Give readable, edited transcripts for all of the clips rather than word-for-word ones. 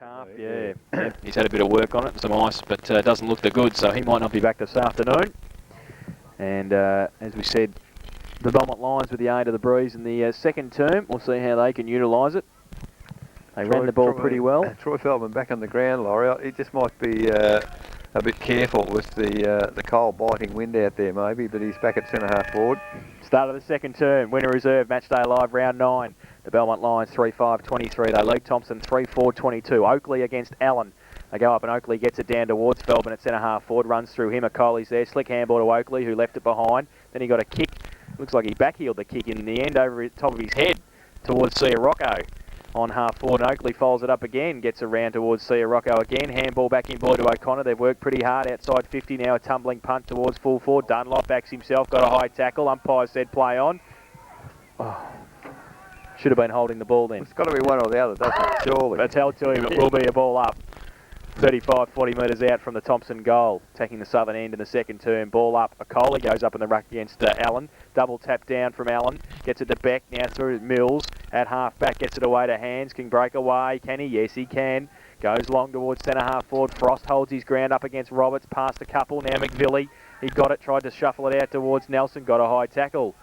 calf, yeah. He's had a bit of work on it, some ice, but doesn't look the good, so he might not be back this afternoon. And as we said, the Belmont Lions with the aid of the breeze in the second term. We'll see how they can utilise it. They ran the ball pretty well. Troy Feldman back on the ground, Laurie. He just might be a bit careful with the cold biting wind out there maybe, but he's back at centre half forward. Start of the second term, winner reserve, match day live, round 9. The Belmont Lions 3-5-23. They lead Thomson 3-4-22. Oakley against Allen. They go up and Oakley gets it down towards Feldman at centre half forward, runs through him. Coley's there, slick handball to Oakley who left it behind. Then he got a kick, looks like he backheeled the kick in the end over the top of his head towards Sia Rocco on half forward. And Oakley folds it up again, gets around towards Sia Rocco again. Handball back in ball to O'Connor. They've worked pretty hard outside 50 now. A tumbling punt towards full forward. Dunlop backs himself, got a high tackle. Umpire said play on. Oh, should have been holding the ball then. It's got to be one or the other, doesn't it? Surely. But tell to him it will be a ball up. 35-40 metres out from the Thomson goal, taking the southern end in the second term. Ball up. Coley goes up in the ruck against Allen. Double tap down from Allen. Gets it to Beck. Now through Mills at half back. Gets it away to Hands. Can break away. Can he? Yes, he can. Goes long towards centre half forward. Frost holds his ground up against Roberts. Past a couple. Now McVilly. He got it. Tried to shuffle it out towards Nelson. Got a high tackle.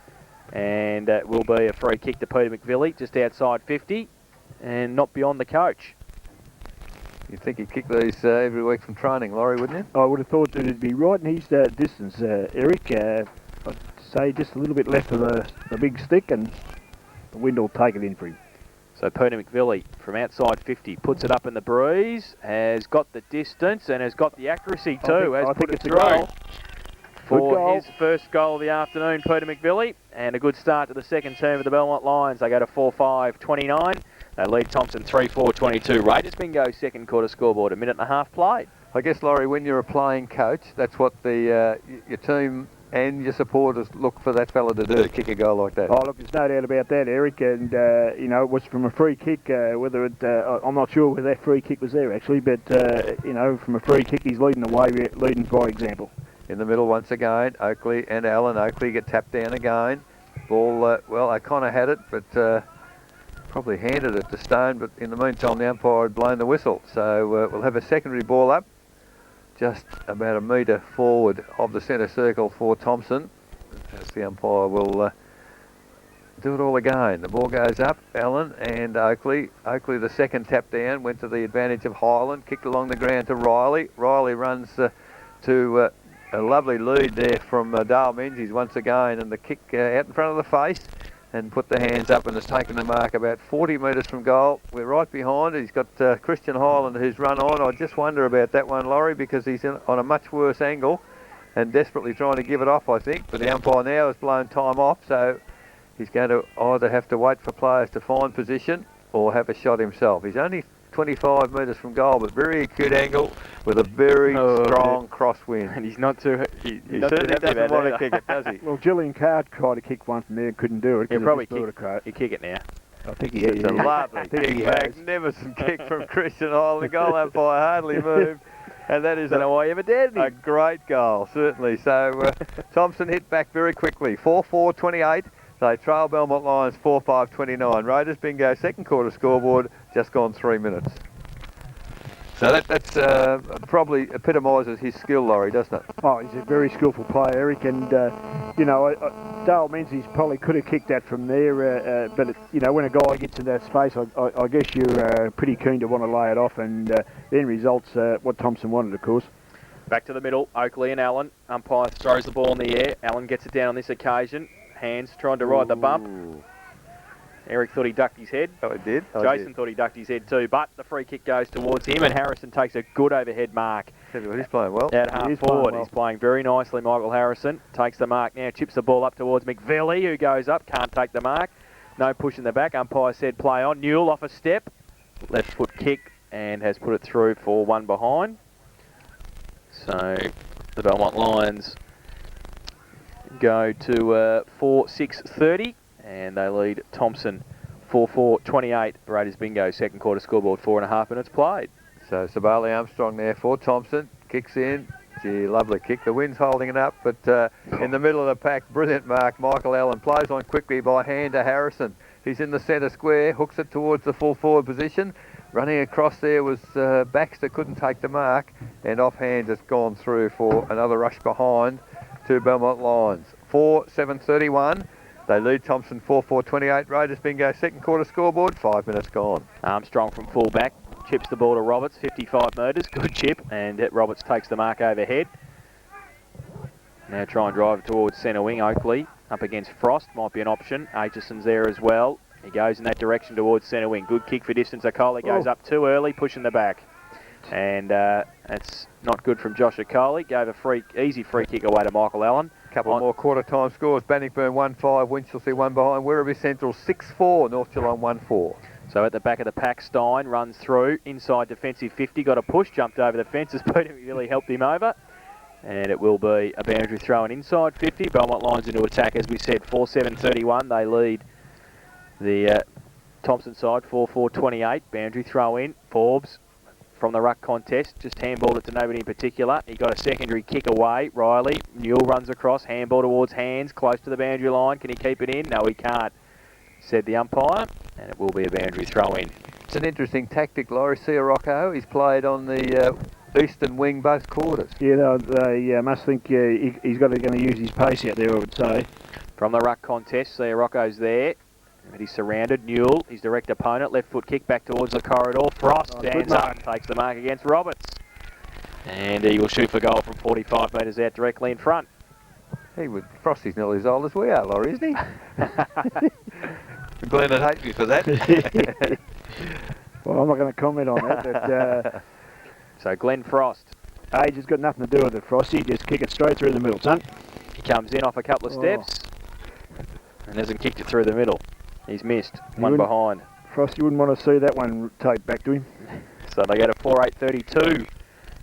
And it will be a free kick to Peter McVilly. Just outside 50. And not beyond the coach. You'd think he'd kick these every week from training, Laurie, wouldn't you? I would have thought that it'd be right in his distance, Eric. I'd say just a little bit left of the big stick and the wind will take it in for him. So Peter McVilly from outside 50 puts it up in the breeze, has got the distance and has got the accuracy too. I think it's through. A goal. For his first goal of the afternoon, Peter McVilly, and a good start to the second term of the Belmont Lions. They go to 4-5-29. They lead Thomson 3-4-22. Raiders bingo second quarter scoreboard, 1.5 minutes played. I guess, Laurie, when you're a playing coach, that's what your team and your supporters look for that fella to do, kick a goal like that. Oh, look, there's no doubt about that, Eric. And, it was from a free kick, whether it... I'm not sure whether that free kick was there, actually, but, from a free kick, he's leading the way, leading by example. In the middle once again, Oakley and Allen. Oakley get tapped down again. Ball, O'Connor had it, but... probably handed it to Stone, but in the meantime the umpire had blown the whistle. So we'll have a secondary ball up, just about a metre forward of the centre circle for Thomson, as the umpire will do it all again. The ball goes up, Allen and Oakley. Oakley, the second tap down, went to the advantage of Highland, kicked along the ground to Riley. Riley runs to a lovely lead there from Dale Menzies once again, and the kick out in front of the face. And put the hands up and has taken the mark about 40 metres from goal. We're right behind. He's got Christian Highland who's run on. I just wonder about that one, Laurie, because he's on a much worse angle and desperately trying to give it off, I think. But the umpire now has blown time off, so he's going to either have to wait for players to find position or have a shot himself. He's only 25 metres from goal, but very acute angle with a very strong crosswind. And he's not too... He certainly doesn't want to kick it, does he? Well, Gillian Card tried to kick one from there and couldn't do it. He'll probably kick it now. I think he It's a lovely kick, magnificent kick from Christian Highland. The goal umpire hardly moved. And that is a great goal, certainly. So Thomson hit back very quickly. 4-4-28. They trail Belmont Lions 4-5-29. Raiders bingo second quarter scoreboard, just gone 3 minutes. So that's probably epitomises his skill, Laurie, doesn't it? Oh, he's a very skillful player, Eric, and Dale Menzies probably could have kicked that from there, but when a guy gets in that space, I guess you're pretty keen to want to lay it off, and the end result's what Thomson wanted, of course. Back to the middle, Oakley and Allen. Umpire throws the ball in the air. Allen gets it down on this occasion. Hands trying to ride the bump. Eric thought he ducked his head. Oh, he did. Jason thought he ducked his head too, but the free kick goes towards him and Harrison takes a good overhead mark. He's playing well. At half forward. He's playing very nicely, Michael Harrison. Takes the mark now, chips the ball up towards McVilly, who goes up, can't take the mark. No push in the back. Umpire said play on. Newell off a step. Left foot kick and has put it through for one behind. So the Belmont Lions go to 4-6-30 and they lead Thomson 4-4-28. Raiders bingo second quarter scoreboard, 4.5 minutes played. So Sabali Armstrong there for Thomson, kicks in. Gee, lovely kick. The wind's holding it up, but in the middle of the pack, brilliant mark. Michael Allen plays on quickly by hand to Harrison. He's in the centre square, hooks it towards the full forward position. Running across there was Baxter, couldn't take the mark, and offhand has gone through for another rush behind to Belmont Lions. 4:7:31. They lead Thomson 4:4:28. Raiders bingo second quarter scoreboard. 5 minutes gone. Armstrong from fullback chips the ball to Roberts, 55 metres, good chip, and Roberts takes the mark overhead. Now try and drive towards centre wing. Oakley up against Frost, might be an option. Aitchison's there as well. He goes in that direction towards centre wing. Good kick for distance. Okoli goes up too early, pushing the back. And that's not good from Josh Okoli. Gave a easy free kick away to Michael Allen. Couple more quarter time scores. Bannockburn 1-5, Winchelsea 1 behind. Werribee Central 6-4, North Geelong 1-4. So at the back of the pack, Stein runs through, inside defensive 50, got a push, jumped over the fence as Peter really helped him over. And it will be a boundary throw and inside 50. Belmont Lions into attack, as we said, 4:7:31. They lead the Thomson side, 4:4:28. Boundary throw in. Forbes from the ruck contest, just handballed it to nobody in particular. He got a secondary kick away. Riley, Newell runs across, handball towards hands, close to the boundary line. Can he keep it in? No, he can't, said the umpire, and it will be a boundary throw in. It's an interesting tactic, Laurie. Rocco. He's played on the eastern wing both quarters. Yeah, they must think he's going to use his pace out there, I would say. From the ruck contest, Rocco's there. But he's surrounded. Newell, his direct opponent, left foot kick back towards the corridor. Frost stands up, takes the mark against Roberts. And he will shoot for goal from 45 metres out directly in front. Frosty's nearly as old as we are, Laurie, isn't he? Glenn would hate me for that. Well, I'm not going to comment on that. But, so Glenn Frost. Age has got nothing to do with it, Frosty. Just kick it straight through the middle, son. He comes in off a couple of steps and hasn't kicked it through the middle. He's missed. One behind. Frosty wouldn't want to see that one taped back to him. So they go to 4:8:32.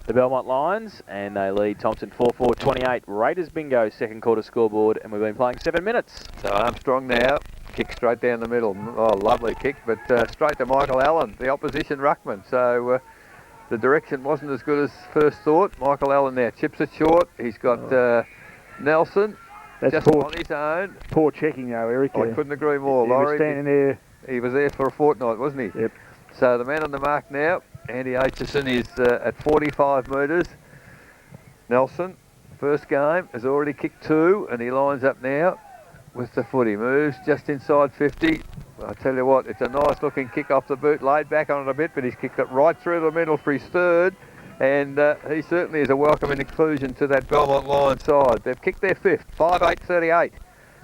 The Belmont Lions, and they lead Thomson 4:4:28. Raiders bingo second quarter scoreboard, and we've been playing 7 minutes. So Armstrong now, kick straight down the middle. Oh, lovely kick, but straight to Michael Allen, the opposition ruckman. So the direction wasn't as good as first thought. Michael Allen now chips it short. He's got Nelson. That's just poor, on his own. Poor checking though, Eric. I couldn't agree more, he Laurie. Was standing there. He was there for a fortnight, wasn't he? Yep. So the man on the mark now, Andy Aitchison, is at 45 metres. Nelson, first game, has already kicked 2, and he lines up now with the foot. He moves just inside 50. I tell you what, it's a nice looking kick off the boot, laid back on it a bit, but he's kicked it right through the middle for his third. And he certainly is a welcome inclusion to that Belmont Lions side. They've kicked their 5th, 5:8:38.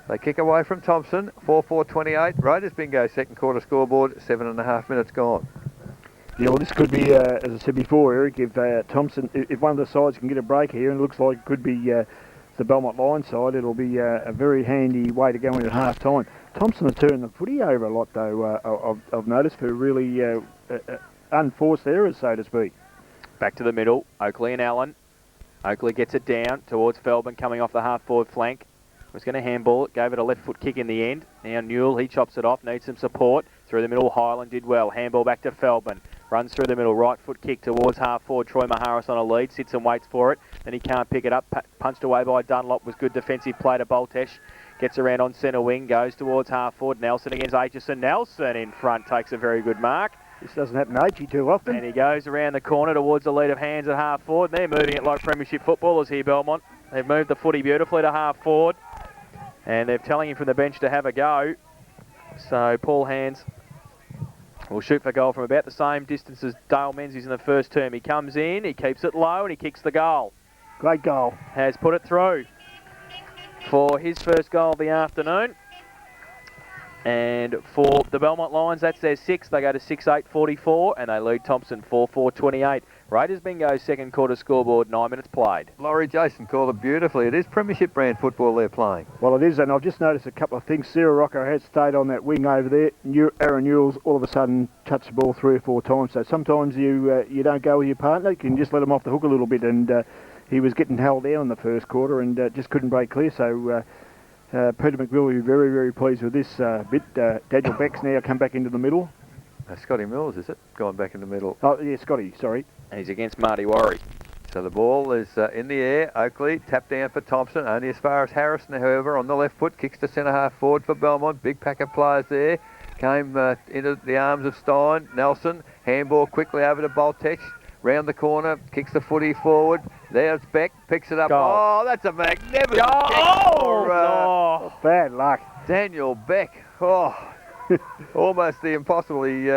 They kick away from Thomson, 4:4:28. Raiders bingo second quarter scoreboard, 7.5 minutes gone. Yeah, well, this could be, as I said before, Eric, if Thomson, if one of the sides can get a break here, and it looks like it could be the Belmont Lions side, it'll be a very handy way to go in at half time. Thomson has turned the footy over a lot, though, I've noticed, for really unforced errors, so to speak. Back to the middle, Oakley and Allen. Oakley gets it down towards Feldman coming off the half-forward flank. Was going to handball it, gave it a left foot kick in the end. Now Newell, he chops it off, needs some support. Through the middle, Highland did well. Handball back to Feldman. Runs through the middle, right foot kick towards half-forward. Troy Maharis on a lead, sits and waits for it. Then he can't pick it up. Punched away by Dunlop, was good defensive play to Boltesh. Gets around on centre wing, goes towards half-forward. Nelson against Aitchison. Nelson in front takes a very good mark. This doesn't happen to H too often. And he goes around the corner towards the lead of hands at half forward. They're moving it like premiership footballers here, Belmont. They've moved the footy beautifully to half forward. And they're telling him from the bench to have a go. So Paul Hands will shoot for goal from about the same distance as Dale Menzies in the first term. He comes in, he keeps it low, and he kicks the goal. Great goal. Has put it through for his first goal of the afternoon. And for the Belmont Lions, that's their 6th. They go to 6:8:44, and they lead Thomson 4:4:28. Raiders bingo second quarter scoreboard, 9 minutes played. Laurie Jason called it beautifully. It is premiership brand football they're playing. Well, it is, and I've just noticed a couple of things. Sarah Rocco has stayed on that wing over there. Aaron Newell's all of a sudden touched the ball 3 or 4 times. So sometimes you don't go with your partner. You can just let him off the hook a little bit, and he was getting held down in the first quarter and just couldn't break clear. So Peter McVill will be very, very pleased with this bit. Daniel Beck's now come back into the middle. Scotty Mills, is it? Gone back in the middle. Oh, yeah, Scotty, sorry. And he's against Marty Worry. So the ball is in the air. Oakley, tap down for Thomson, only as far as Harrison, however, on the left foot. Kicks to centre half forward for Belmont. Big pack of players there. Came into the arms of Stein. Nelson Handball quickly over to Boltech. Round the corner, kicks the footy forward. There's Beck, picks it up. Goal. Oh, that's a magnificent Goal. kick Oh, for no. Bad luck. Daniel Beck. Oh, almost the impossible. He,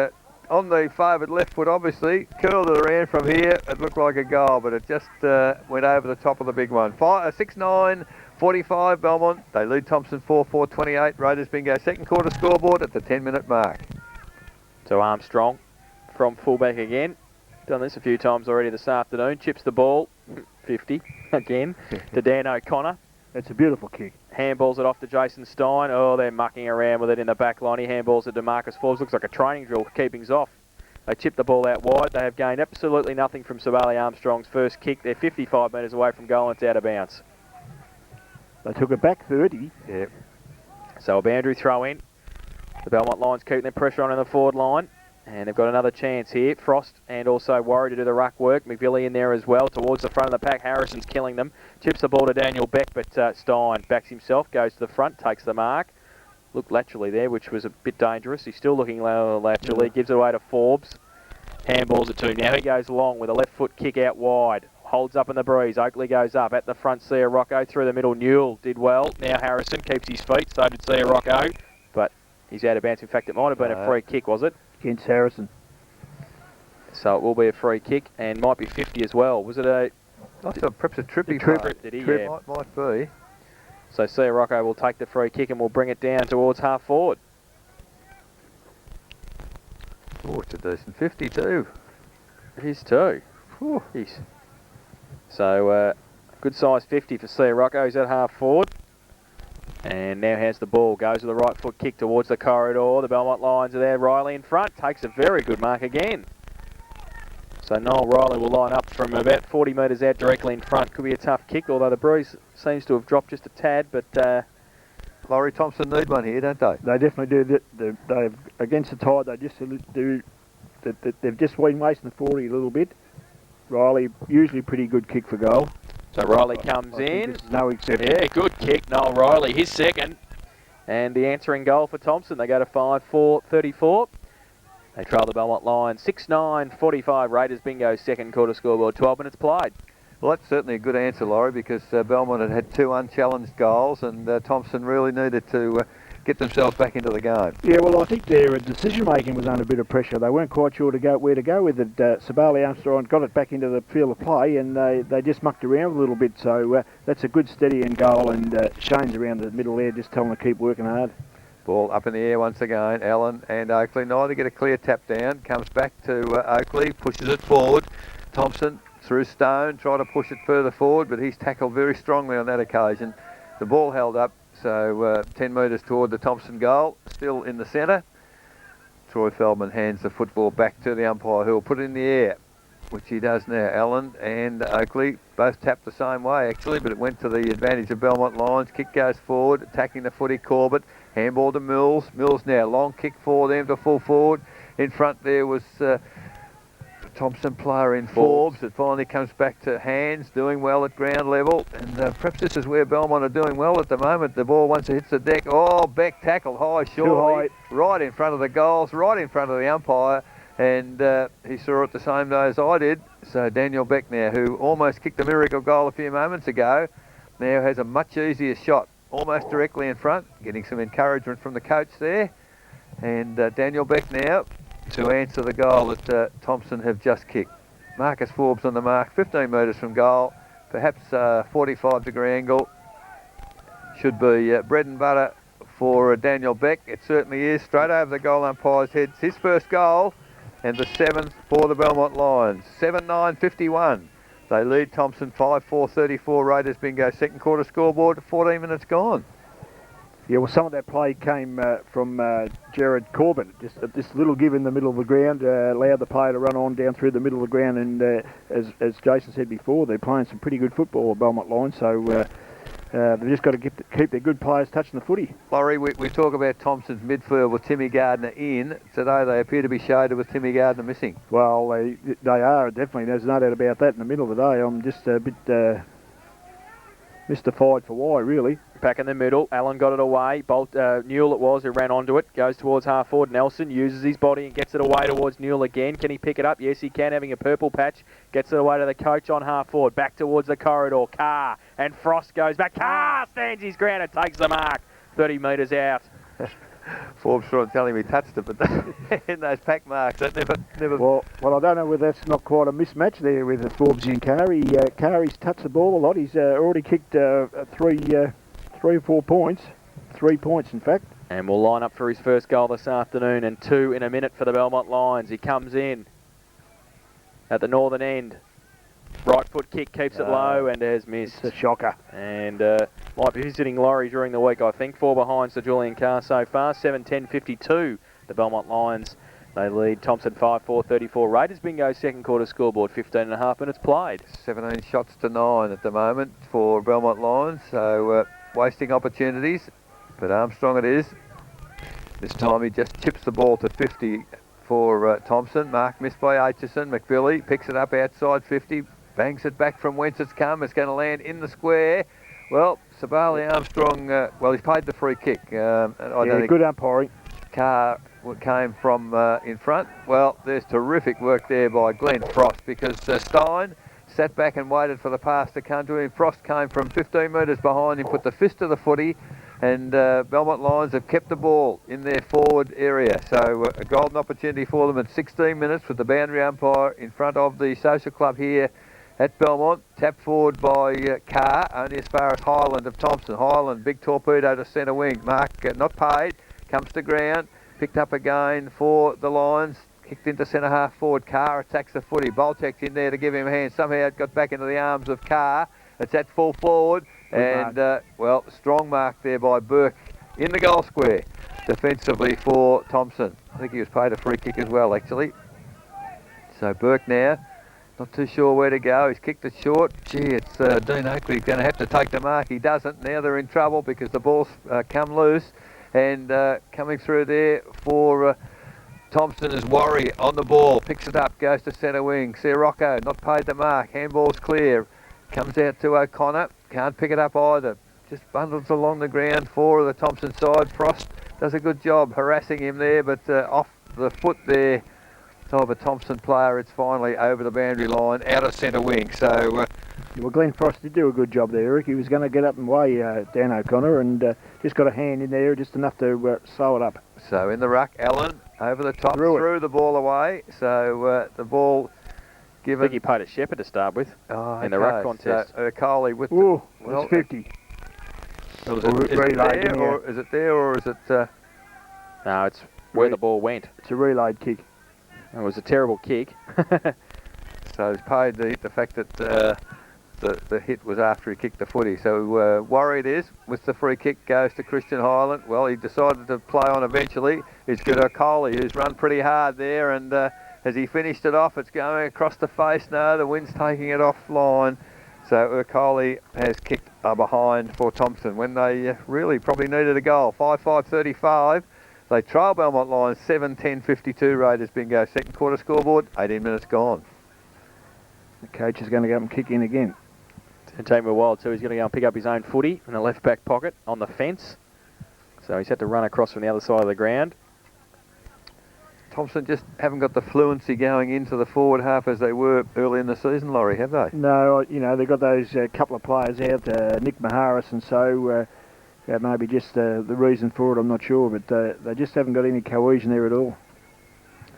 on the favoured left foot, obviously, curled it around from here. It looked like a goal, but it just went over the top of the big one. 6-9, 45 Belmont. They lead Thomson 4-4, 28. Raiders bingo. Second quarter scoreboard at the 10-minute mark. So Armstrong from fullback again. Done this a few times already this afternoon. Chips the ball, 50 again, to Dan O'Connor. It's a beautiful kick. Handballs it off to Jason Stein. Oh, they're mucking around with it in the back line. He handballs it to Marcus Forbes. Looks like a training drill, keepings off. They chip the ball out wide. They have gained absolutely nothing from Sabali Armstrong's first kick. They're 55 metres away from goal and it's out of bounds. They took it back 30. Yep. So a boundary throw in. The Belmont Lions keeping their pressure on in the forward line. And they've got another chance here. Frost and also Warrior to do the ruck work. McVilly in there as well towards the front of the pack. Harrison's killing them. Chips the ball to Daniel Beck, but Stein backs himself, goes to the front, takes the mark. Looked laterally there, which was a bit dangerous. He's still looking laterally. Gives it away to Forbes. Handballs it to. Now he goes long with a left foot kick out wide. Holds up in the breeze. Oakley goes up. At the front, Sia Rocco through the middle. Newell did well. Now Harrison keeps his feet. So did Sia Rocco. But he's out of bounds. In fact, it might have been a free kick, was it? Against Harrison. So it will be a free kick and might be 50 as well. Was it a... I thought perhaps a trippy Trip, did he? Yeah. Might be. So Sia Rocco will take the free kick and will bring it down towards half forward. Oh, it's a decent 52. It is too. Jeez. So good size 50 for Sia Rocco. He's at half forward. And now has the ball. Goes with the right foot kick towards the corridor. The Belmont Lions are there. Riley in front. Takes a very good mark again. So Noel Riley will line up from about 40 metres out directly in front. Could be a tough kick, although the breeze seems to have dropped just a tad. But Laurie Thompson need one here, don't they? They definitely do. They've against the tide. They just do. They've just been wasting the 40 a little bit. Riley usually pretty good kick for goal. So Riley comes in. No exception. Yeah, good kick, Noel Riley. His second. And the answering goal for Thomson. They go to 5-4-34. They trail the Belmont Lions 6-9, 45. Raiders bingo, second quarter scoreboard, 12 minutes played. Well, that's certainly a good answer, Laurie, because Belmont had 2 unchallenged goals and Thomson really needed to get themselves back into the game. Yeah, well, I think their decision-making was under a bit of pressure. They weren't quite sure where to go with it. Sabali Armstrong got it back into the field of play and they just mucked around a little bit. So that's a good steadying goal, and Shane's around the middle there just telling them to keep working hard. Ball up in the air once again. Allen and Oakley neither get a clear tap down. Comes back to Oakley, pushes it forward. Thomson through Stone, try to push it further forward, but he's tackled very strongly on that occasion. The ball held up, so 10 metres toward the Thomson goal, still in the centre. Troy Feldman hands the football back to the umpire, who will put it in the air, which he does now. Allen and Oakley both tapped the same way actually, but it went to the advantage of Belmont Lions. Kick goes forward, attacking the footy. Corbett, handball to Mills. Mills now, long kick for them to full forward. In front there was Thomson player in Forbes. It finally comes back to Hands, doing well at ground level. And perhaps this is where Belmont are doing well at the moment. The ball, once it hits the deck, oh, Beck tackled high, surely. Right in front of the goals, right in front of the umpire. And he saw it the same day as I did. So Daniel Beck now, who almost kicked a miracle goal a few moments ago, now has a much easier shot, almost directly in front, getting some encouragement from the coach there. And Daniel Beck now to answer the goal that Thomson have just kicked. Marcus Forbes on the mark, 15 metres from goal, perhaps 45-degree angle. Should be bread and butter for Daniel Beck. It certainly is, straight over the goal umpire's head. It's his first goal and the 7th for the Belmont Lions. 7-9-51. They lead Thomson 5-4-34. Raiders bingo, second quarter scoreboard, 14 minutes gone. Yeah, well, some of that play came from Jared Corbett. Just this little give in the middle of the ground allowed the player to run on down through the middle of the ground. And as Jason said before, they're playing some pretty good football at Belmont Lions. So they've just got to keep their good players touching the footy. Laurie, we talk about Thomson's midfield with Timmy Gardner in. Today they appear to be shaded with Timmy Gardner missing. Well, they are, definitely. There's no doubt about that in the middle of the day. I'm just a bit mystified for why, really. Back in the middle, Allen got it away. Newell it was who ran onto it. Goes towards half forward. Nelson uses his body and gets it away towards Newell again. Can he pick it up? Yes, he can, having a purple patch. Gets it away to the coach on half forward. Back towards the corridor. Carr and Frost goes back. Carr stands his ground and takes the mark. 30 metres out. Forbes sort of telling me touched it, but in those pack marks, that never. Well, I don't know whether that's not quite a mismatch there with Forbes and Carr. Carrie's touched the ball a lot. He's already kicked 3 or 4 points. 3 points, in fact. And will line up for his first goal this afternoon, and 2 in a minute for the Belmont Lions. He comes in at the northern end. Right foot kick keeps it low and has missed. It's a shocker. And might be visiting Laurie during the week, I think. 4 behind Sir Julian Carr so far. 7:10:52. The Belmont Lions, they lead Thomson 5-4-34. Raiders bingo second quarter scoreboard. 15.5 minutes played. 17 shots to 9 at the moment for Belmont Lions. So wasting opportunities. But Armstrong it is. This time he just chips the ball to 50 for Thomson. Mark missed by Aitchison. McBilly picks it up outside 50. Bangs it back from whence it's come. It's going to land in the square. Well, Sabali Armstrong, he's paid the free kick. I don't think good umpiring. Carr came from in front. Well, there's terrific work there by Glenn Frost, because Stein sat back and waited for the pass to come to him. Frost came from 15 metres behind him, put the fist to the footy, and Belmont Lions have kept the ball in their forward area. So a golden opportunity for them at 16 minutes with the boundary umpire in front of the social club here at Belmont. Tap forward by Carr, only as far as Highland of Thomson. Highland, big torpedo to centre wing. Mark, not paid, comes to ground, picked up again for the Lions, kicked into centre half forward. Carr attacks the footy. Bolchek's in there to give him a hand. Somehow it got back into the arms of Carr. It's at full forward, and strong mark there by Burke in the goal square defensively for Thomson. I think he was paid a free kick as well, actually. So Burke now, not too sure where to go. He's kicked it short. Gee, it's Dean Oakley going to have to take the mark. He doesn't. Now they're in trouble because the ball's come loose. And coming through there for Thomson is Worry on the ball. Picks it up, goes to centre wing. Sirocco, not paid the mark. Handball's clear. Comes out to O'Connor. Can't pick it up either. Just bundles along the ground for the Thomson side. Frost does a good job harassing him there, but off the foot there of a Thomson player, it's finally over the boundary line, out of centre wing. So well, Glenn Frost did do a good job there, Eric. He was going to get up and weigh Dan O'Connor, and just got a hand in there, just enough to sew it up. So in the ruck, Allen over the top, threw the ball away. So the ball given. I think he paid a shepherd to start with in the ruck contest. So Coley with that's 50. So is it there or is it? No, it's where the ball went. It's a relayed kick. It was a terrible kick. So he's paid the fact that the hit was after he kicked the footy. So Worried is with the free kick, goes to Christian Highland. Well, he decided to play on eventually. He's got Coley, who's run pretty hard there, and as he finished it off, it's going across the face. No, the wind's taking it offline. So Urquhart has kicked behind for Thomson when they really probably needed a goal. 5-5-35. They trail Belmont Lions 7-10-52. Raiders bingo. Second quarter scoreboard, 18 minutes gone. The coach is going to go up and kick in again. It's going to take him a while too. He's going to go and pick up his own footy in the left back pocket on the fence. So he's had to run across from the other side of the ground. Thomson just haven't got the fluency going into the forward half as they were early in the season, Laurie, have they? No, you know, they've got those couple of players out, Nick Maharis and so. That may be just the reason for it, I'm not sure, but they just haven't got any cohesion there at all.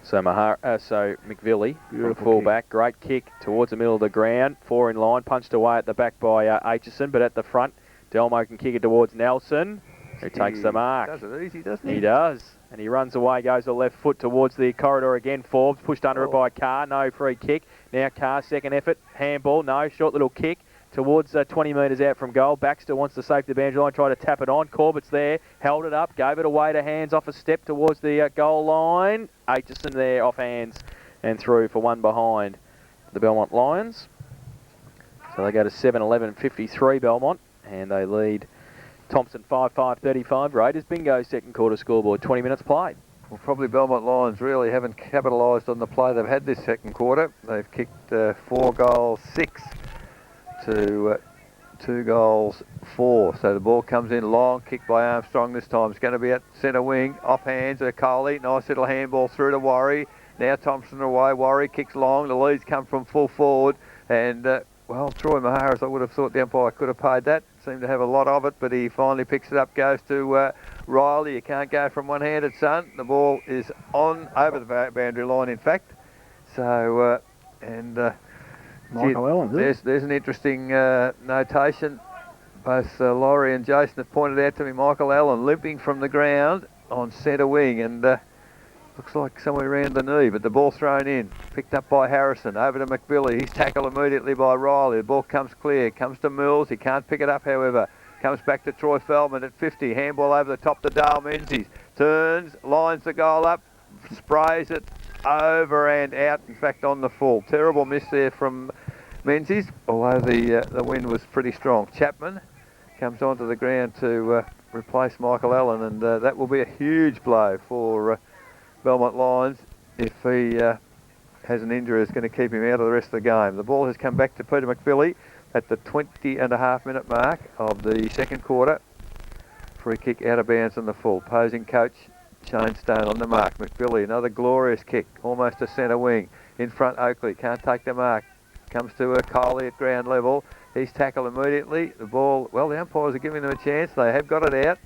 So McVilly, from fullback, great kick towards the middle of the ground, 4 in line, punched away at the back by Aitchison, but at the front, Delmo can kick it towards Nelson, who takes the mark. Does it easy, doesn't he? He does, and he runs away, goes to the left foot towards the corridor again. Forbes pushed under it by Carr, no free kick. Now Carr, second effort, handball, no, short little kick towards 20 metres out from goal. Baxter wants to save the boundary line, try to tap it on. Corbett's there, held it up, gave it away to hands off a step towards the goal line. Aitchison there off hands and through for one behind the Belmont Lions. So they go to 7-11-53 Belmont, and they lead Thomson 5-5-35. Raiders bingo second quarter scoreboard, 20 minutes played. Well, probably Belmont Lions really haven't capitalised on the play they've had this second quarter. They've kicked 4 goals, 6 to 2 goals, 4. So the ball comes in long, kick by Armstrong this time. It's going to be at centre wing, off hands of Coley. Nice little handball through to Worry. Now Thomson away, Worry kicks long. The leads come from full forward. And, well, Troy Maharis, I would have thought the umpire could have paid that. Seemed to have a lot of it, but he finally picks it up, goes to Riley. You can't go from one-handed, son. The ball is on over the boundary line, in fact. So, Michael Allen, there's an interesting notation. Both Laurie and Jason have pointed out to me Michael Allen limping from the ground on centre wing, and looks like somewhere around the knee, but the ball thrown in, picked up by Harrison, over to McBilly. He's tackled immediately by Riley. The ball comes clear, comes to Mills. He can't pick it up, however. Comes back to Troy Feldman at 50. Handball over the top to Dale Menzies. Turns, lines the goal up, sprays it over and out, in fact, on the full. Terrible miss there from Menzies, although the wind was pretty strong. Chapman comes onto the ground to replace Michael Allen, and that will be a huge blow for Belmont Lions if he has an injury that's going to keep him out of the rest of the game. The ball has come back to Peter McBilly at the 20.5-minute mark of the second quarter. Free kick out of bounds on the full. Posing coach Shane Stone on the mark. McBilly, another glorious kick, almost to centre wing. In front, Oakley, can't take the mark. Comes to Coley at ground level. He's tackled immediately. The ball, well, the umpires are giving them a chance. They have got it out.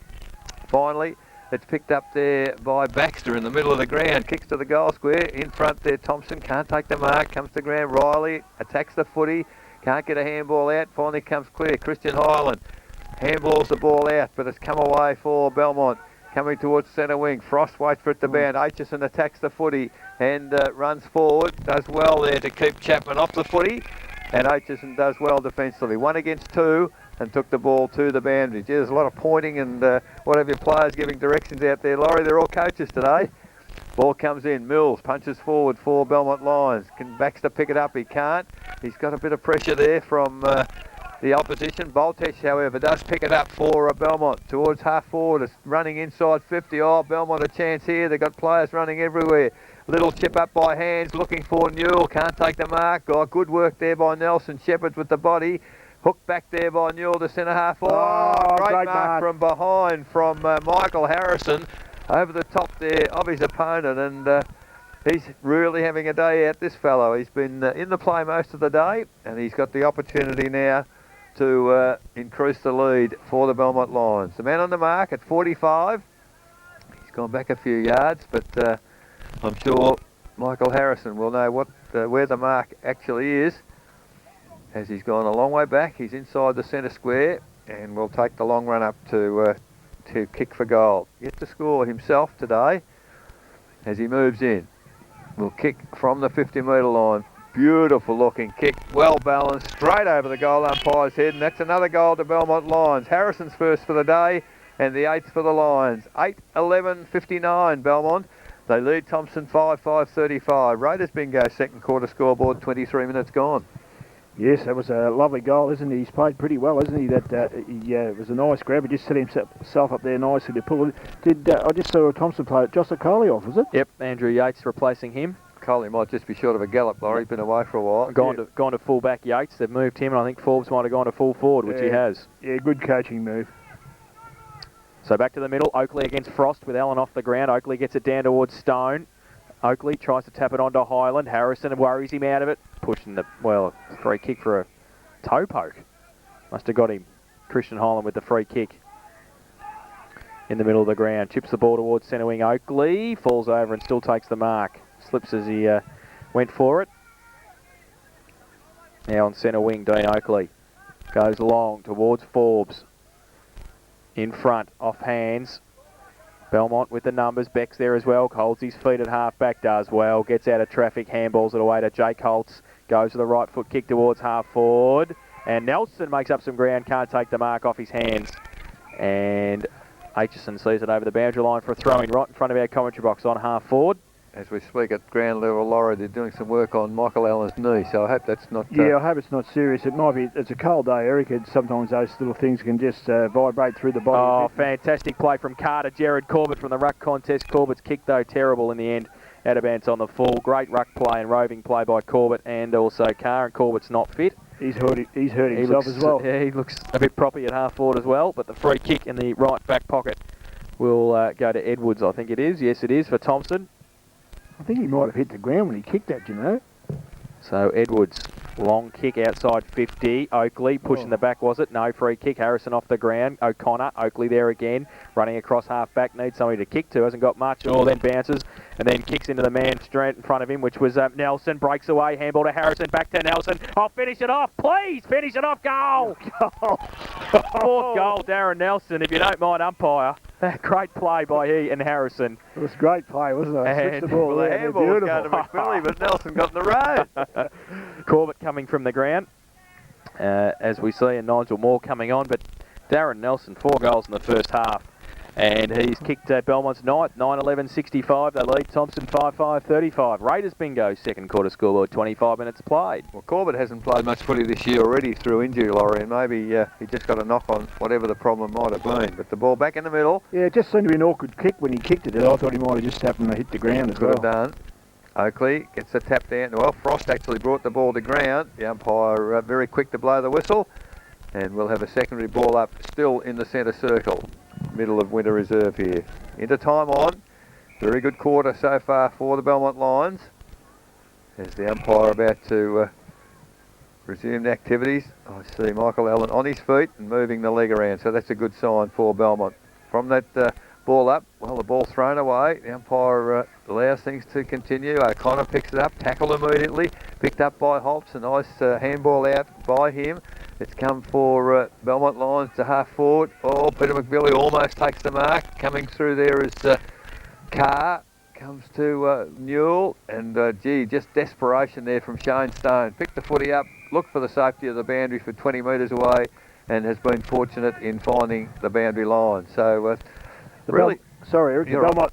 Finally, it's picked up there by Baxter in the middle of the ground. Kicks to the goal square. In front there, Thomson can't take the mark. Comes to ground. Riley attacks the footy. Can't get a handball out. Finally comes clear. Christian Highland handballs the ball out, but it's come away for Belmont. Coming towards centre wing. Frost waits for it to bound. Aitchison attacks the footy and runs forward. Does well there to keep Chapman off the footy. And Aitchison does well defensively. 1 against 2 and took the ball to the boundary. Gee, there's a lot of pointing and whatever your players giving directions out there. Laurie, they're all coaches today. Ball comes in. Mills punches forward for Belmont Lions. Can Baxter pick it up? He can't. He's got a bit of pressure there from the opposition. Boltesh, however, does pick it up for Belmont towards half forward. It's running inside 50. Oh, Belmont a chance here. They've got players running everywhere. Little chip up by hands, looking for Newell. Can't take the mark. Oh, good work there by Nelson. Shepherds with the body. Hooked back there by Newell to centre half. Oh, great mark from behind from Michael Harrison over the top there of his opponent. And he's really having a day out, this fellow. He's been in the play most of the day, and he's got the opportunity now to increase the lead for the Belmont Lions. The man on the mark at 45. He's gone back a few yards, but I'm sure Michael Harrison will know what where the mark actually is, as he's gone a long way back. He's inside the centre square and will take the long run up to kick for goal. Yet to score himself today as he moves in. Will kick from the 50-metre line. Beautiful looking kick, well balanced, straight over the goal umpire's head, and that's another goal to Belmont Lions. Harrison's first for the day and the 8th for the Lions. 8-11-59 Belmont. They lead Thomson 5-5-35. Raiders bingo second quarter scoreboard, 23 minutes gone. Yes, that was a lovely goal, isn't he? He's played pretty well, isn't he? It was a nice grab. He just set himself up there nicely to pull it. I just saw Thomson play it. Jocelyn Coley off, was it? Yep, Andrew Yates replacing him. Coley might just be short of a gallop, Laurie. He's been away for a while. Gone to full back Yates. They've moved him, and I think Forbes might have gone to full forward, which he has. Yeah, good coaching move. So back to the middle. Oakley against Frost with Allen off the ground. Oakley gets it down towards Stone. Oakley tries to tap it onto Highland. Harrison worries him out of it. Pushing the, free kick for a toe poke. Must have got him. Christian Highland with the free kick. In the middle of the ground. Chips the ball towards centre wing. Oakley falls over and still takes the mark. Slips as he went for it. Now on centre wing, Dean Oakley. Goes long towards Forbes. In front, off hands. Belmont with the numbers. Beck's there as well. Holds his feet at half back. Does well. Gets out of traffic. Handballs it away to Jake Holtz. Goes to the right foot kick towards half forward. And Nelson makes up some ground. Can't take the mark off his hands. And Aitchison sees it over the boundary line for a throw-in right in front of our commentary box on half forward. As we speak at ground level, Laurie, they're doing some work on Michael Allen's knee, so I hope that's not... Yeah, I hope it's not serious. It might be. It's a cold day, Eric, and sometimes those little things can just vibrate through the body. Oh, fantastic play from Carter. Jared Corbett from the ruck contest. Corbett's kick, though, terrible in the end. Out of bounds on the full. Great ruck play and roving play by Corbett and also Carr, and Corbett's not fit. He's hurt himself as well. Yeah, he looks a bit proppy at half forward as well, but the free kick in the right back pocket will go to Edwards, I think it is. Yes, it is for Thomson. I think he might have hit the ground when he kicked that, you know. So Edwards, long kick outside 50. Oakley pushing the back, was it? No, free kick. Harrison off the ground. O'Connor, Oakley there again, running across half back, needs somebody to kick to, hasn't got much, or then bounces and then kicks into the man straight in front of him, which was Nelson. Breaks away, handball to Harrison, back to Nelson. I'll finish it off, please, finish it off, goal! Fourth goal, Darren Nelson, if you don't mind, umpire. Great play by he and Harrison. It was great play, wasn't it? And the ball the handball was going to McBilly, but Nelson got in the road. Corbett coming from the ground, as we see, and Nigel Moore coming on, but Darren Nelson, 4 goals in the first half, and he's kicked Belmont's ninth, 9-11-65. They lead Thomson 5-5-35. Raiders bingo, second quarter scoreboard, 25 minutes played. Well, Corbett hasn't played much footy this year already through injury, Laurie, and maybe he just got a knock on whatever the problem might have been. But the ball back in the middle. Yeah, it just seemed to be an awkward kick when he kicked it. I thought he might have just happened to hit the ground as well. Could have done. Oakley gets the tap down. Well, Frost actually brought the ball to ground. The umpire very quick to blow the whistle. And we'll have a secondary ball up still in the centre circle. Middle of winter reserve here. Into time on. Very good quarter so far for the Belmont Lions. As the umpire about to resume the activities. I see Michael Allen on his feet and moving the leg around. So that's a good sign for Belmont. From that ball up, well, the ball thrown away. The umpire allows things to continue. O'Connor picks it up, tackle immediately. Picked up by Holtz. A nice handball out by him. It's come for Belmont Lions to half forward. Oh, Peter McBilly almost takes the mark. Coming through there is Carr. Comes to Newell. And, gee, just desperation there from Shane Stone. Picked the footy up, looked for the safety of the boundary for 20 metres away, and has been fortunate in finding the boundary line. So, really... Sorry, Eric,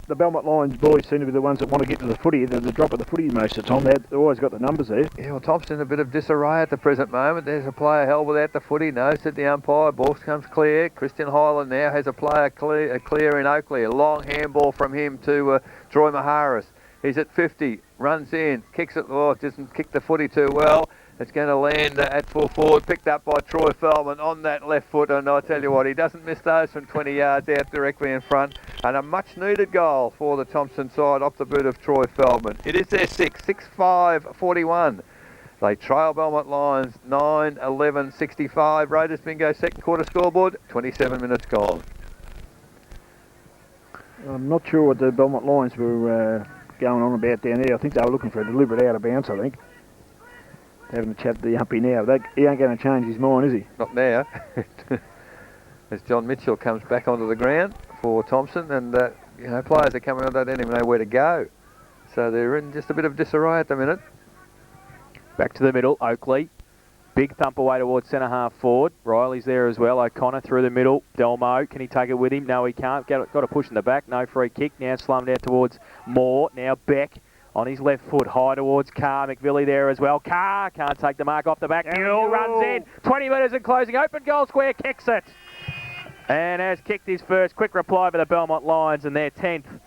the Belmont Lions boys seem to be the ones that want to get to the footy. They're the drop of the footy most of the time. They've always got the numbers there. Yeah, well, Thompson in a bit of disarray at the present moment. There's a player held without the footy. No, said the umpire. Ball comes clear. Christian Hyland now has a player clear in Oakley. A long handball from him to Troy Maharis. He's at 50, runs in, kicks it. Oh, doesn't kick the footy too well. It's going to land at full forward, picked up by Troy Feldman on that left foot, and I tell you what, he doesn't miss those from 20 yards out directly in front, and a much-needed goal for the Thomson side off the boot of Troy Feldman. It is their 6-5-41. They trail Belmont Lions 9-11-65. Raiders bingo second quarter scoreboard, 27 minutes gone. I'm not sure what the Belmont Lions were going on about down there. I think they were looking for a deliberate out of bounds, I think. Having a chat to the umpy now. He ain't going to change his mind, is he? Not now. As John Mitchell comes back onto the ground for Thomson, and players are coming on, they don't even know where to go. So they're in just a bit of disarray at the minute. Back to the middle, Oakley. Big thump away towards centre half forward. Riley's there as well. O'Connor through the middle. Delmo, can he take it with him? No, he can't. Got to push in the back. No free kick. Now slummed out towards Moore. Now Beck. On his left foot, high towards Carr. McVilly there as well. Carr can't take the mark off the back. Newell runs in. 20 metres and closing. Open goal square. Kicks it. And has kicked his first. Quick reply for the Belmont Lions and their 10th.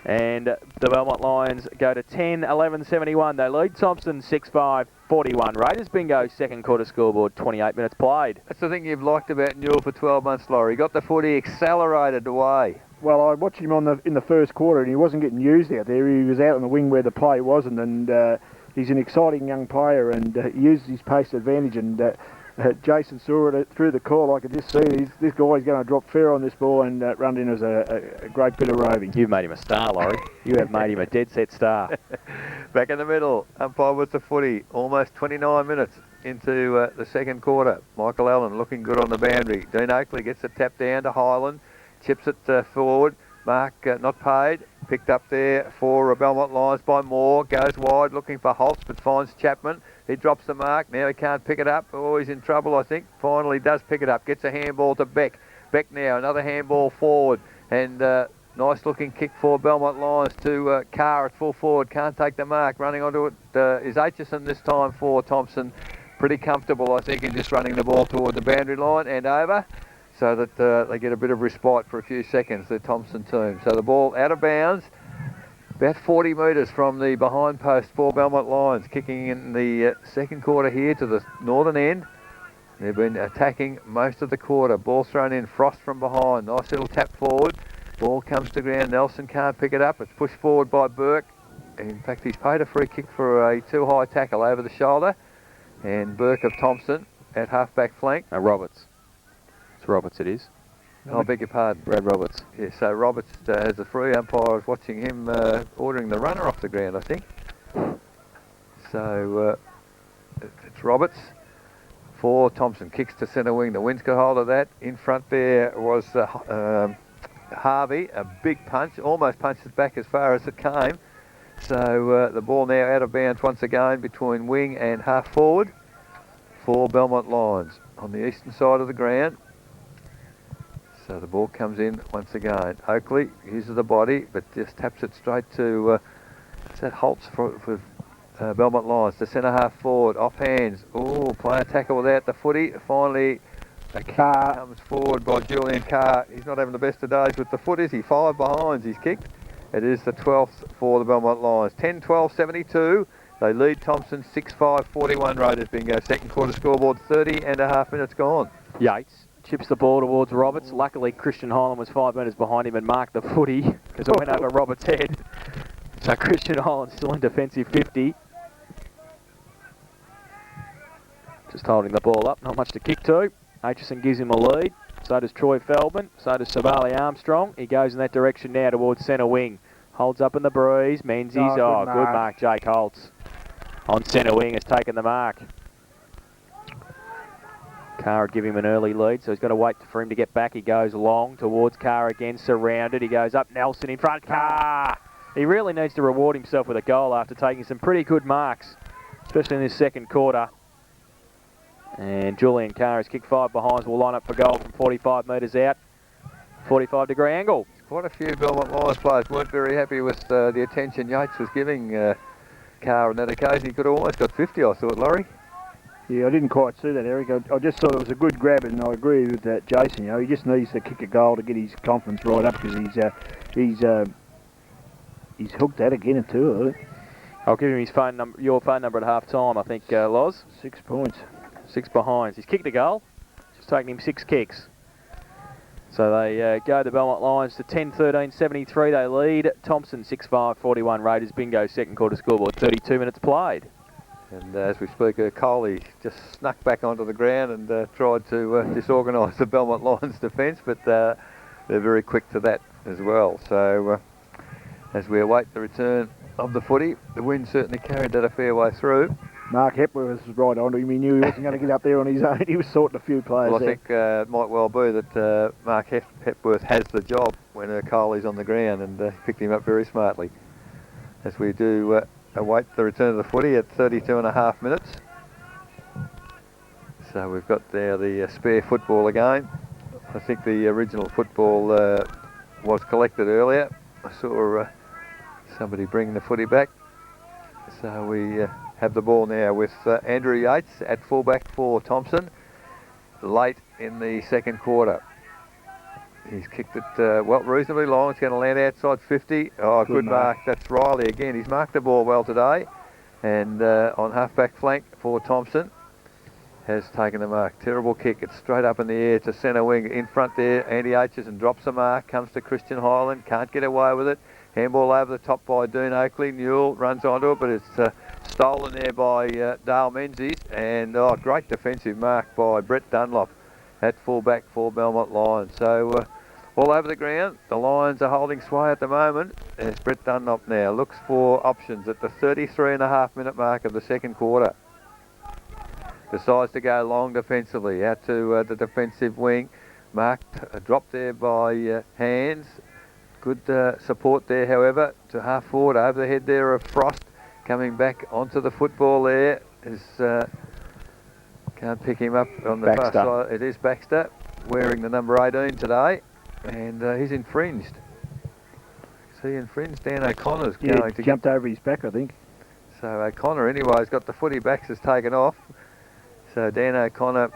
And the Belmont Lions go to 10-11-71. They lead Thomson 6-5-41. Raiders bingo second quarter scoreboard, 28 minutes played. That's the thing you've liked about Newell for 12 months, Laurie. He got the footy accelerated away. Well, I watched him in the first quarter, and he wasn't getting used out there. He was out on the wing where the play wasn't, and he's an exciting young player, and he uses his pace to advantage. And Jason saw it through the call. I could just see this guy's going to drop fair on this ball and run in as a great bit of roving. You've made him a star, Laurie. You have made him a dead set star. Back in the middle, umpire with the footy. Almost 29 minutes into the second quarter. Michael Allen looking good on the boundary. Dean Oakley gets the tap down to Hyland. Chips it forward. Mark not paid. Picked up there for Belmont Lions by Moore. Goes wide looking for Holtz but finds Chapman. He drops the mark. Now he can't pick it up. Oh, he's in trouble, I think. Finally does pick it up. Gets a handball to Beck. Beck now. Another handball forward. And nice looking kick for Belmont Lions to Carr at full forward. Can't take the mark. Running onto it is Aitchison this time for Thomson. Pretty comfortable, I think, in just running the ball toward the boundary line and over. So that they get a bit of respite for a few seconds, the Thomson team. So the ball out of bounds. About 40 metres from the behind post for Belmont Lions, kicking in the second quarter here to the northern end. They've been attacking most of the quarter. Ball thrown in, Frost from behind. Nice little tap forward. Ball comes to ground. Nelson can't pick it up. It's pushed forward by Burke. In fact, he's paid a free kick for a too high tackle over the shoulder. And Burke of Thomson at half-back flank. No, Roberts. It's Roberts it is. Oh, I beg your pardon. Brad Roberts. Yeah, so Roberts has a free umpire. I was watching him ordering the runner off the ground, I think. So it's Roberts for Thomson. Kicks to centre wing. The wind's got hold of that. In front there was Harvey. A big punch. Almost punched it back as far as it came. So the ball now out of bounds once again between wing and half forward for Belmont Lions on the eastern side of the ground. So the ball comes in once again. Oakley uses the body, but just taps it straight to Holtz for Belmont Lions. The centre half forward, off hands. Oh, player tackle without the footy. Finally, a Carr comes forward by Julian Carr. He's not having the best of days with the foot, is he? 5 behinds he's kicked. It is the 12th for the Belmont Lions. 10-12-72. They lead Thomson 6-5-41. Raiders bingo. Second quarter scoreboard, 30.5 minutes gone. Yates chips the ball towards Roberts. Luckily, Christian Hyland was 5 metres behind him and marked the footy because it went over Roberts' head. So Christian Hyland still in defensive 50. Just holding the ball up, not much to kick to. Aitchison gives him a lead. So does Troy Feldman. So does Savali Armstrong. He goes in that direction now towards centre wing. Holds up in the breeze. Menzies. Good mark. Jake Holtz on centre wing has taken the mark. Carr would give him an early lead, so he's got to wait for him to get back. He goes long towards Carr again, surrounded. He goes up, Nelson in front. Carr! He really needs to reward himself with a goal after taking some pretty good marks, especially in this second quarter. And Julian Carr has kicked 5 behinds, will line up for goal from 45 metres out. 45-degree angle. Quite a few Belmont Lions players weren't very happy with the attention Yates was giving Carr on that occasion. He could have almost got 50, I thought, Laurie. Yeah, I didn't quite see that, Eric. I just thought it was a good grab, and I agree with that, Jason. You know, he just needs to kick a goal to get his confidence right up because he's hooked that again too. I think. I'll give him his phone number, your phone number at half time. I think Loz. 6 points. 6 behinds. He's kicked a goal. It's taken him 6 kicks. So they go the Belmont Lions to 10-13-73. They lead Thomson 6-5-41. Raiders bingo. Second quarter scoreboard. 32 minutes played. And as we speak, Coley just snuck back onto the ground and tried to disorganise the Belmont Lions defence, but they're very quick to that as well. So as we await the return of the footy, the wind certainly carried that a fair way through. Mark Hepworth was right onto him. He knew he wasn't going to get up there on his own. He was sorting a few players Well, I think it might well be that Mark Hepworth has the job when Coley's on the ground, and picked him up very smartly. As we do await the return of the footy at 32.5 minutes. So we've got there the spare football again. I think the original football was collected earlier. I saw somebody bring the footy back. So we have the ball now with Andrew Yates at fullback for Thomson late in the second quarter. He's kicked it well, reasonably long. It's going to land outside 50. Oh, good mark. That's Riley again. He's marked the ball well today. And on half-back flank for Thomson has taken the mark. Terrible kick. It's straight up in the air to centre wing. In front there, Andy Aitchison drops the mark. Comes to Christian Hyland. Can't get away with it. Handball over the top by Dean Oakley. Newell runs onto it, but it's stolen there by Dale Menzies. And great defensive mark by Brett Dunlop at fullback for Belmont Lions. So all over the ground, the Lions are holding sway at the moment as Brett Dunlop now looks for options at the 33.5 minute mark of the second quarter. Decides to go long defensively out to the defensive wing. Marked, dropped there by Hands. Good support there, however, to half forward over the head there of Frost. Coming back onto the football there is... can't pick him up on the far side. It is Baxter, wearing the number 18 today, and he's infringed. Is he infringed? Dan O'Connor's going to... jumped over his back, I think. So O'Connor, anyway, has got the footy backs, has taken off. So Dan O'Connor,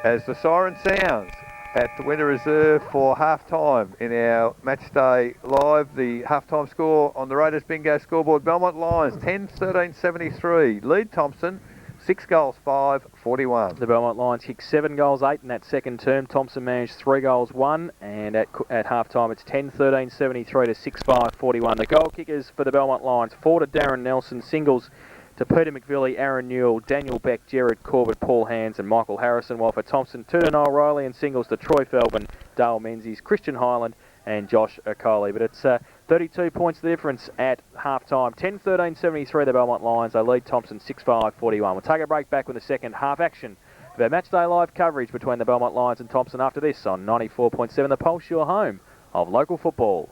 as the siren sounds, at the Winter Reserve for half-time in our match day live. The half-time score on the Raiders Bingo scoreboard: Belmont Lions 10-13-73, lead Thomson 6 goals 5-41. The Belmont Lions kicked 7 goals 8 in that second term. Thomson managed 3 goals 1, and at half-time it's 10-13-73 to 6-5-41. The goal kickers for the Belmont Lions: 4 to Darren Nelson, singles to Peter McVilly, Aaron Newell, Daniel Beck, Jared Corbett, Paul Hands and Michael Harrison, while for Thomson, 2 to Noel Riley, and singles to Troy Feldman, Dale Menzies, Christian Highland and Josh Okoli. But it's 32 points the difference at half-time. 10-13-73 the Belmont Lions. They lead Thomson 6-5-41. We'll take a break, back with the second half action of our matchday live coverage between the Belmont Lions and Thomson after this on 94.7 The Pulse, your home of local football.